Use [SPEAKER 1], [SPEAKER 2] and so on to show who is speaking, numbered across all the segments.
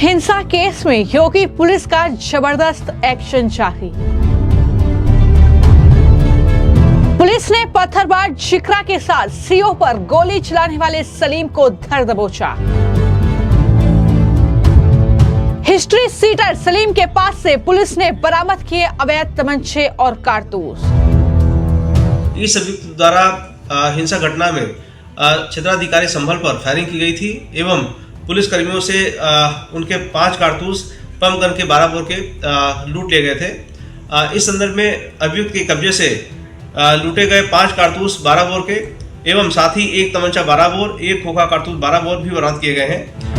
[SPEAKER 1] हिंसा केस में योगी पुलिस का जबरदस्त एक्शन जारी। पुलिस ने पत्थरबाज जिक्रा के साथ सीओ पर गोली चलाने वाले सलीम को धर दबोचा। हिस्ट्री सीटर सलीम के पास से पुलिस ने बरामद किए अवैध तमंचे और कारतूस।
[SPEAKER 2] इस अभियुक्त द्वारा हिंसा घटना में क्षेत्राधिकारी संभल पर फायरिंग की गई थी एवं पुलिस कर्मियों से उनके 5 कारतूस पंप गन के 12 बोर के लूट लिए गए थे। इस संदर्भ में अभियुक्त के कब्जे से लूटे गए 5 कारतूस 12 बोर के एवं साथ ही एक तमंचा 12 बोर, एक खोखा कारतूस 12 बोर भी बरामद किए गए हैं।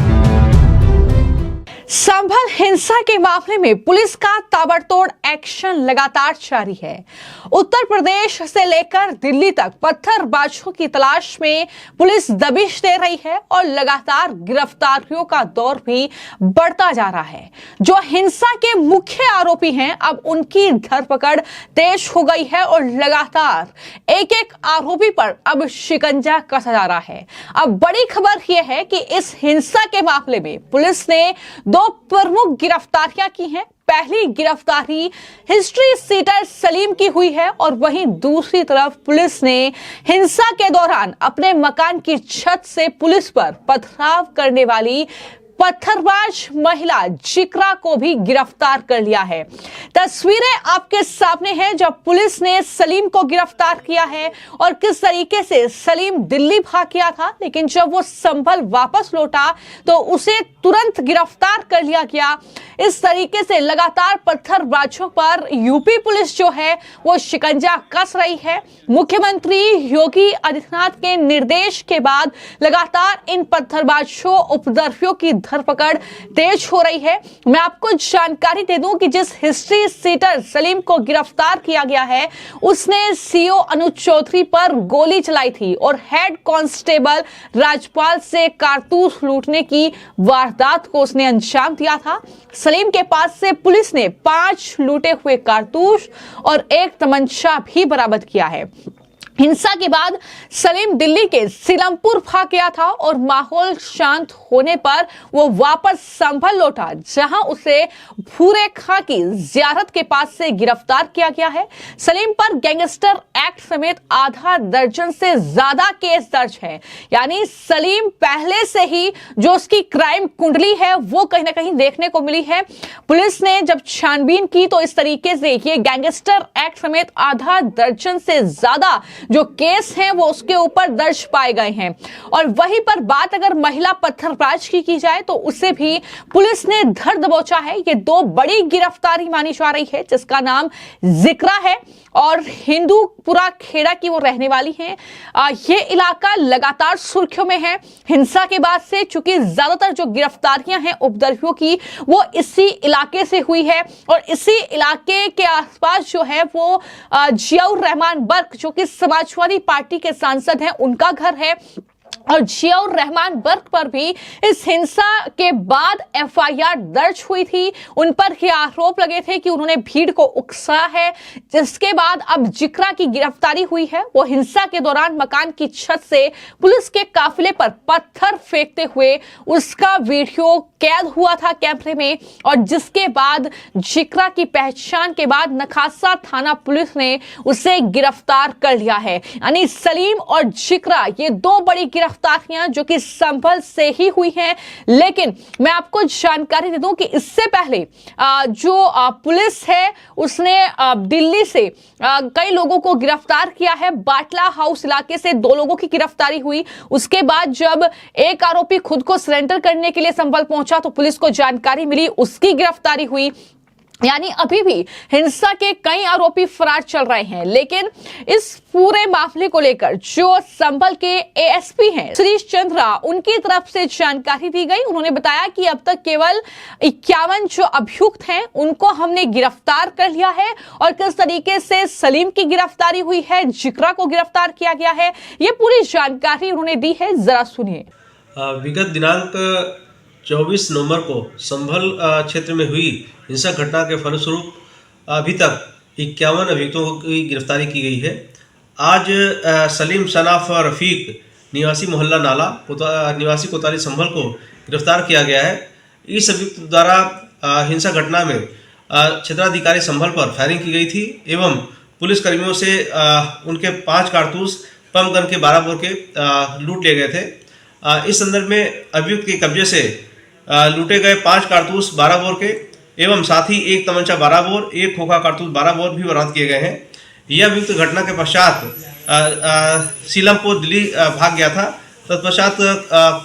[SPEAKER 1] संभल हिंसा के मामले में पुलिस का ताबड़तोड़ एक्शन लगातार जारी है। उत्तर प्रदेश से लेकर दिल्ली तक पत्थरबाजों की तलाश में पुलिस दबिश दे रही है और लगातार गिरफ्तारियों का दौर भी बढ़ता जा रहा है। जो हिंसा के मुख्य आरोपी हैं, अब उनकी धरपकड़ तेज हो गई है और लगातार एक एक आरोपी पर अब शिकंजा कसा जा रहा है। अब बड़ी खबर यह है कि इस हिंसा के मामले में पुलिस ने 2 प्रमुख गिरफ्तारियां की हैं। पहली गिरफ्तारी हिस्ट्री सीटर सलीम की हुई है और वहीं दूसरी तरफ पुलिस ने हिंसा के दौरान अपने मकान की छत से पुलिस पर पथराव करने वाली पत्थरबाज महिला जिक्रा को भी गिरफ्तार कर लिया है। तस्वीरें आपके सामने हैं जब पुलिस ने सलीम को गिरफ्तार किया है और किस तरीके से सलीम दिल्ली भाग गया था, लेकिन जब वो संभल वापस लौटा तो उसे तुरंत गिरफ्तार कर लिया गया। इस तरीके से लगातार पत्थरबाजों पर यूपी पुलिस जो है वो शिकंजा कस रही है। मुख्यमंत्री योगी आदित्यनाथ के निर्देश के बाद लगातार इन पत्थरबाजों उपद्रवियों की धरपकड़ तेज हो रही है। मैं आपको जानकारी दे दूं कि जिस हिस्ट्री सीटर सलीम को गिरफ्तार किया गया है उसने सीओ अनुज चौधरी पर गोली चलाई थी और हेड कांस्टेबल राजपाल से कारतूस लूटने की वारदात को उसने अंजाम दिया था। सलीम के पास से पुलिस ने 5 लूटे हुए कारतूस और एक तमंचा भी बरामद किया है। हिंसा के बाद सलीम दिल्ली के सीलमपुर भाग गया था और माहौल शांत होने पर वो वापस संभल लौटा, जहां उसे भूरे खां की जियारत के पास से गिरफ्तार किया गया है। सलीम पर गैंगस्टर एक्ट समेत आधा दर्जन से ज्यादा केस दर्ज है। यानी सलीम पहले से ही जो उसकी क्राइम कुंडली है वो कहीं ना कहीं देखने को मिली है। पुलिस ने जब छानबीन की तो इस तरीके से ये गैंगस्टर एक्ट समेत आधा दर्जन से ज्यादा जो केस हैं वो उसके ऊपर दर्ज पाए गए हैं। और वहीं पर बात अगर महिला पत्थरबाज की जाए तो उसे भी पुलिस ने धर दबोचा है। ये 2 बड़ी गिरफ्तारी मानी जा रही है, जिसका नाम जिक्रा है और हिंदूपुरा खेड़ा की वो रहने वाली है। ये इलाका लगातार सुर्खियों में है हिंसा के बाद से, चूंकि ज्यादातर जो गिरफ्तारियां हैं उपद्रवियों की वो इसी इलाके से हुई है और इसी इलाके के आसपास जो है वो जियाउर रहमान बर्क जो कि समाजवादी पार्टी के सांसद हैं उनका घर है। और जियाउर रहमान बर्क पर भी इस हिंसा के बाद एफआईआर दर्ज हुई थी। उन पर ये आरोप लगे थे कि उन्होंने भीड़ को उकसाया है, जिसके बाद अब जिक्रा की गिरफ्तारी हुई है। वो हिंसा के दौरान मकान की छत से पुलिस के काफिले पर पत्थर फेंकते हुए उसका वीडियो कैद हुआ था कैमरे में और जिसके बाद जिक्रा की पहचान के बाद नखासा थाना पुलिस ने उसे गिरफ्तार कर लिया है। यानी सलीम और जिक्रा ये 2 बड़ी गिरफ्तारियां जो कि संभल से ही हुई हैं। लेकिन मैं आपको जानकारी दे दूं कि इससे पहले जो पुलिस है उसने दिल्ली से कई लोगों को गिरफ्तार किया है। बाटला हाउस इलाके से 2 लोगों की गिरफ्तारी हुई। उसके बाद जब एक आरोपी खुद को सरेंडर करने के लिए संभल पहुंचा तो पुलिस को जानकारी मिली, उसकी गिरफ्तारी हुई। यानी अभी भी हिंसा के कई आरोपी फरार चल रहे हैं। लेकिन इस पूरे मामले को लेकर जो संभल के एएसपी हैं श्रीश चंद्रा, उनकी तरफ से जानकारी दी गई। उन्होंने बताया कि अब तक केवल 51 जो अभियुक्त हैं उनको हमने गिरफ्तार कर लिया है और किस तरीके से सलीम की गिरफ्तारी हुई है, जिक्रा को गिरफ्तार किया गया है, ये पूरी जानकारी उन्होंने दी है। जरा सुनिए।
[SPEAKER 2] विगत दिनांक 24 नवंबर को संभल क्षेत्र में हुई हिंसा घटना के फलस्वरूप अभी तक 51 अभियुक्तों की गिरफ्तारी की गई है। आज सलीम सनाफ रफ़ीक निवासी मोहल्ला नाला निवासी कोताली संभल को गिरफ्तार किया गया है। इस अभियुक्त द्वारा हिंसा घटना में क्षेत्राधिकारी संभल पर फायरिंग की गई थी एवं पुलिसकर्मियों से उनके 5 कारतूस पंप गन के 12 बोर के लूट लिए गए थे। इस संदर्भ में अभियुक्त के कब्जे से लूटे गए 5 कारतूस 12 बोर के एवं साथ ही एक तमंचा 12 बोर, एक खोखा कारतूस 12 बोर भी बरामद किए गए हैं। यह अभियुक्त घटना के पश्चात सीलमपुर दिल्ली भाग गया था। तत्पश्चात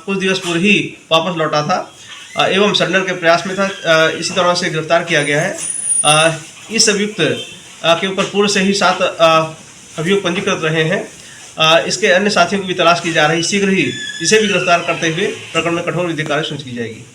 [SPEAKER 2] कुछ दिवस पूर्व ही वापस लौटा था एवं सरेंडर के प्रयास में था। इसी दौरान से गिरफ्तार किया गया है। इस अभियुक्त के ऊपर पूर्व से ही 7 अभियोग पंजीकृत रहे हैं। इसके अन्य साथियों की भी तलाश की जा रही। शीघ्र ही इसे भी गिरफ्तार करते हुए प्रकरण में कठोर विधिक कार्य सुनिश्चित की जाएगी।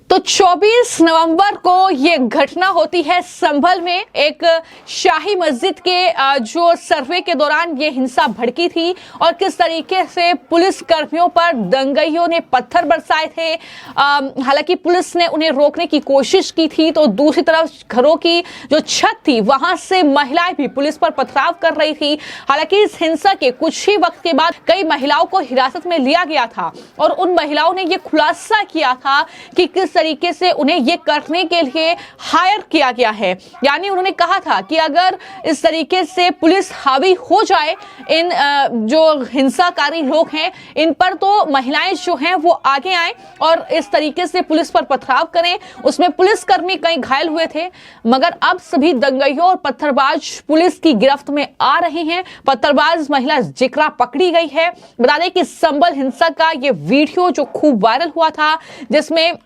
[SPEAKER 1] तो 24 नवंबर को ये घटना होती है संभल में। एक शाही मस्जिद के जो सर्वे के दौरान ये हिंसा भड़की थी और किस तरीके से पुलिस कर्मियों पर दंगइयों ने पत्थर बरसाए थे। हालांकि पुलिस ने उन्हें रोकने की कोशिश की थी, तो दूसरी तरफ घरों की जो छत थी वहां से महिलाएं भी पुलिस पर पथराव कर रही थी। हालांकि इस हिंसा के कुछ ही वक्त के बाद कई महिलाओं को हिरासत में लिया गया था और उन महिलाओं ने यह खुलासा किया था कि किस तरीके से उन्हें यह करने के लिए हायर किया गया है। यानी उन्होंने कहा था कि अगर इस तरीके से पुलिस हावी हो जाए इन जो हिंसाकारी लोग हैं इन पर, तो महिलाएं जो हैं वो आगे आए और इस तरीके से पुलिस पर पथराव करें। उसमें पुलिसकर्मी कई घायल हुए थे, मगर अब सभी दंगइयों और पत्थरबाज पुलिस की गिरफ्त में आ रहे हैं। पत्थरबाज महिला जिक्रा पकड़ी गई है। बता दें कि संभल हिंसा का ये वीडियो जो खूब वायरल हुआ था, जिसमें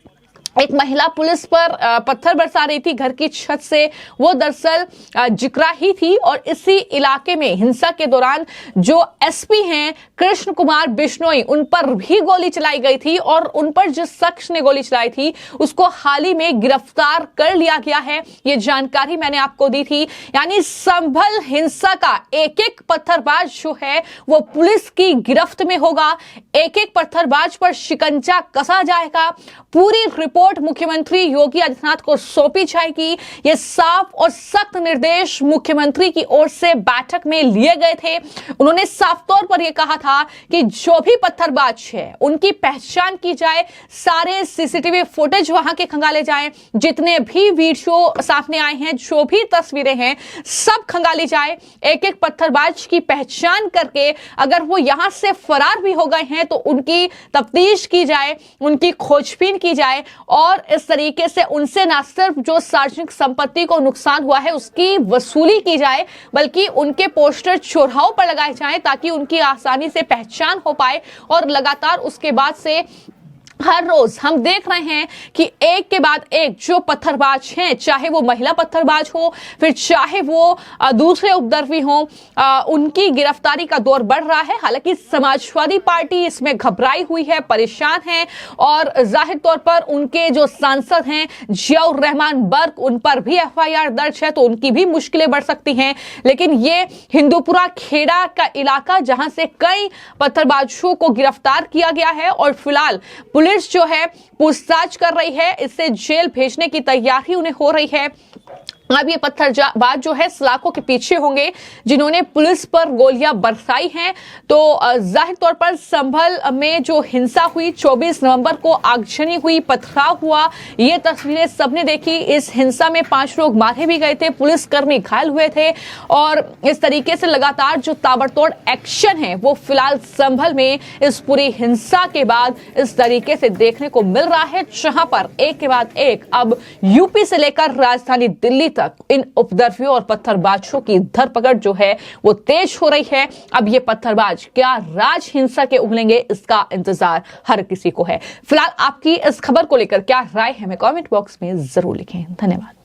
[SPEAKER 1] एक महिला पुलिस पर पत्थर बरसा रही थी घर की छत से, वो दरअसल जिक्रा ही थी और इसी इलाके में हिंसा के दौरान जो एसपी हैं कृष्ण कुमार बिश्नोई, उन पर भी गोली चलाई गई थी और उन पर जिस शख्स ने गोली चलाई थी उसको हाल ही में गिरफ्तार कर लिया गया है। ये जानकारी मैंने आपको दी थी। यानी संभल हिंसा का एक एक पत्थरबाज जो है वो पुलिस की गिरफ्त में होगा। एक एक पत्थरबाज पर शिकंजा कसा जाएगा। पूरी रिपोर्ट मुख्यमंत्री योगी आदित्यनाथ को सौंपी जाएगी। ये साफ और सख्त निर्देश मुख्यमंत्री की ओर से बैठक में लिए गए थे। उन्होंने साफ तौर पर यह कहा था कि जो भी पत्थरबाज है उनकी पहचान की जाए, सारे सीसीटीवी फुटेज वहां के खंगाले जाएं, जितने भी वीडियो सामने आए हैं, जो भी तस्वीरें हैं, सब खंगाली जाए। एक एक पत्थरबाज की पहचान करके अगर वो यहां से फरार भी हो गए हैं तो उनकी तफ्तीश की जाए, उनकी खोजबीन की जाए और इस तरीके से उनसे न सिर्फ जो सार्वजनिक संपत्ति को नुकसान हुआ है उसकी वसूली की जाए, बल्कि उनके पोस्टर चौराहों पर लगाए जाएं ताकि उनकी आसानी से पहचान हो पाए। और लगातार उसके बाद से हर रोज हम देख रहे हैं कि एक के बाद एक जो पत्थरबाज हैं, चाहे वो महिला पत्थरबाज हो, फिर चाहे वो दूसरे उपद्रवी हो, उनकी गिरफ्तारी का दौर बढ़ रहा है। हालांकि समाजवादी पार्टी इसमें घबराई हुई है, परेशान है और जाहिर तौर पर उनके जो सांसद हैं जियाउर रहमान बर्क, उन पर भी एफआईआर दर्ज है, तो उनकी भी मुश्किलें बढ़ सकती हैं। लेकिन ये हिंदूपुरा खेड़ा का इलाका जहां से कई पत्थरबाजों को गिरफ्तार किया गया है और फिलहाल पुलिस जो है पूछताछ कर रही है, इससे जेल भेजने की तैयारी उन्हें हो रही है। अब ये पत्थरबाज जो है सलाखों के पीछे होंगे जिन्होंने पुलिस पर गोलियां बरसाई हैं। तो जाहिर तौर पर संभल में जो हिंसा हुई, 24 नवंबर को आगजनी हुई, पथराव हुआ, ये तस्वीरें सबने देखी। इस हिंसा में 5 लोग मारे भी गए थे, पुलिसकर्मी घायल हुए थे और इस तरीके से लगातार जो ताबड़तोड़ एक्शन है वो फिलहाल संभल में इस पूरी हिंसा के बाद इस तरीके से देखने को मिल रहा है, जहां पर एक के बाद एक अब यूपी से लेकर राजधानी दिल्ली तक इन उपद्रवियों और पत्थरबाजों की धरपकड़ जो है वो तेज हो रही है। अब ये पत्थरबाज क्या राज हिंसा के उगलेंगे, इसका इंतजार हर किसी को है। फिलहाल आपकी इस खबर को लेकर क्या राय है, हमें कमेंट बॉक्स में जरूर लिखें। धन्यवाद।